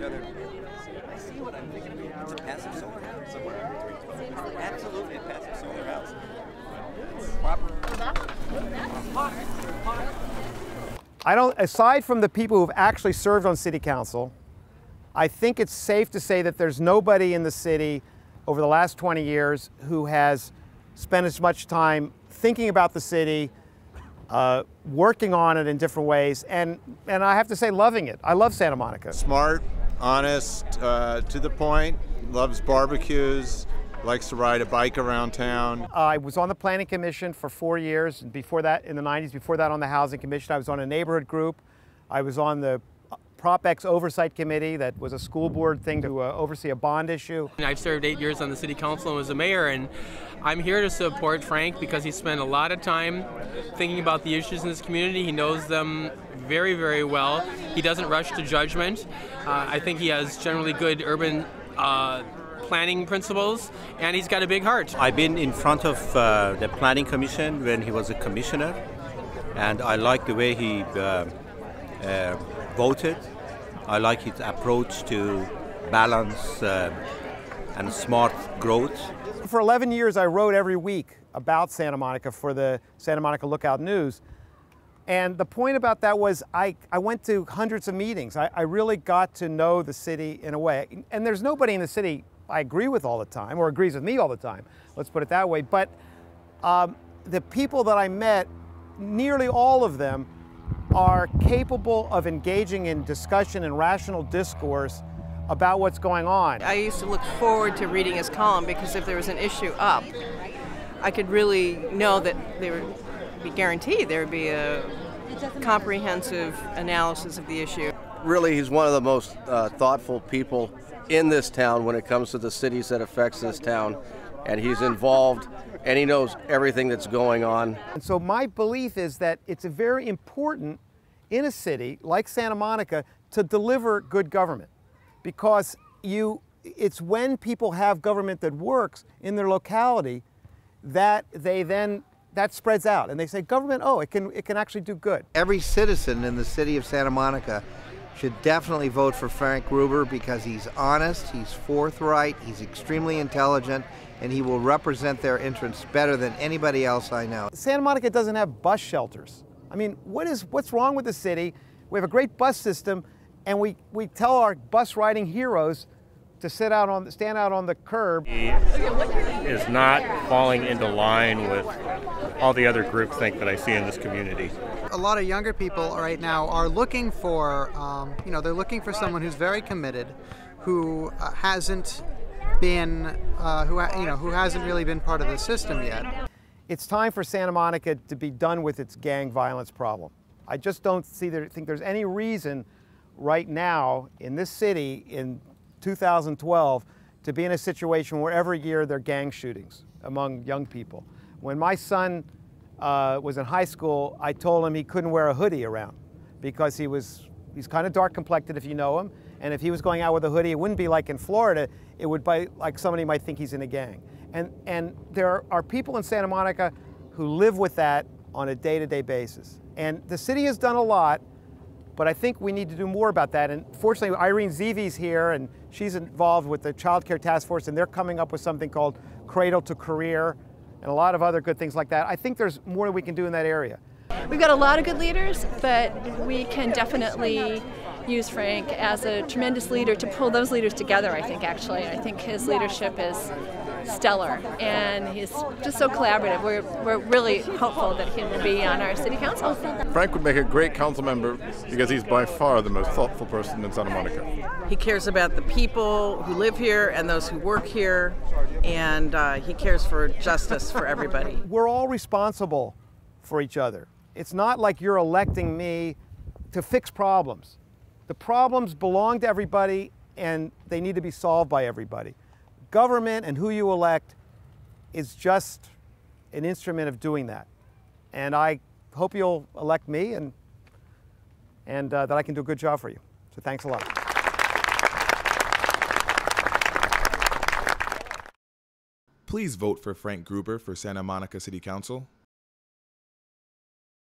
each other. I see what I'm thinking. It's a passive solar house. Somewhere between 12. Absolutely a passive solar house. I don't, aside from the people who've actually served on city council, I think it's safe to say that there's nobody in the city over the last 20 years who has spent as much time thinking about the city, working on it in different ways, and I have to say loving it. I love Santa Monica. Smart, honest, to the point, loves barbecues, likes to ride a bike around town. I was on the Planning Commission for 4 years, and before that, in the 90s, before that on the Housing Commission. I was on a neighborhood group. I was on the Prop X Oversight Committee, that was a school board thing to oversee a bond issue. I've served 8 years on the city council and was a mayor, and I'm here to support Frank because he spent a lot of time thinking about the issues in this community. He knows them very, very well. He doesn't rush to judgment. I think he has generally good urban planning principles, and he's got a big heart. I've been in front of the Planning Commission when he was a commissioner, and I like the way he voted. I like his approach to balance and smart growth. For 11 years, I wrote every week about Santa Monica for the Santa Monica Lookout News. And the point about that was I went to hundreds of meetings. I really got to know the city in a way. And there's nobody in the city I agree with all the time, or agrees with me all the time. Let's put it that way. But the people that I met, nearly all of them are capable of engaging in discussion and rational discourse about what's going on. I used to look forward to reading his column because if there was an issue up, I could really know that there would be guaranteed there would be a comprehensive analysis of the issue. Really, he's one of the most thoughtful people in this town when it comes to the cities that affects this town, and he's involved and he knows everything that's going on. And so my belief is that it's very important in a city like Santa Monica to deliver good government, because it's when people have government that works in their locality that that spreads out, and they say government, oh, it can actually do good. Every citizen in the city of Santa Monica should definitely vote for Frank Gruber because he's honest, he's forthright, he's extremely intelligent, and he will represent their interests better than anybody else I know. Santa Monica doesn't have bus shelters. I mean, what's wrong with the city? We have a great bus system, and we tell our bus riding heroes to stand out on the curb. He is not falling into line with all the other groupthink that I see in this community. A lot of younger people right now are looking for, they're looking for someone who's very committed, who hasn't been, who hasn't really been part of the system yet. It's time for Santa Monica to be done with its gang violence problem. I just don't think there's any reason right now in this city in 2012 to be in a situation where every year there are gang shootings among young people. When my son was in high school, I told him he couldn't wear a hoodie around because he's kind of dark complected if you know him, and if he was going out with a hoodie, it wouldn't be like in Florida, it would be like somebody might think he's in a gang. And there are people in Santa Monica who live with that on a day-to-day basis. And the city has done a lot, but I think we need to do more about that. And fortunately, Irene Zeevy's here, and she's involved with the Child Care Task Force, and they're coming up with something called Cradle to Career, and a lot of other good things like that. I think there's more that we can do in that area. We've got a lot of good leaders, but we can definitely use Frank as a tremendous leader to pull those leaders together, I think, actually. I think his leadership is stellar, and he's just so collaborative. We're really hopeful that he will be on our city council. Frank would make a great council member because he's by far the most thoughtful person in Santa Monica. He cares about the people who live here and those who work here, and he cares for justice for everybody. We're all responsible for each other. It's not like you're electing me to fix problems. The problems belong to everybody, and they need to be solved by everybody. Government and who you elect is just an instrument of doing that. And I hope you'll elect me and that I can do a good job for you. So thanks a lot. Please vote for Frank Gruber for Santa Monica City Council.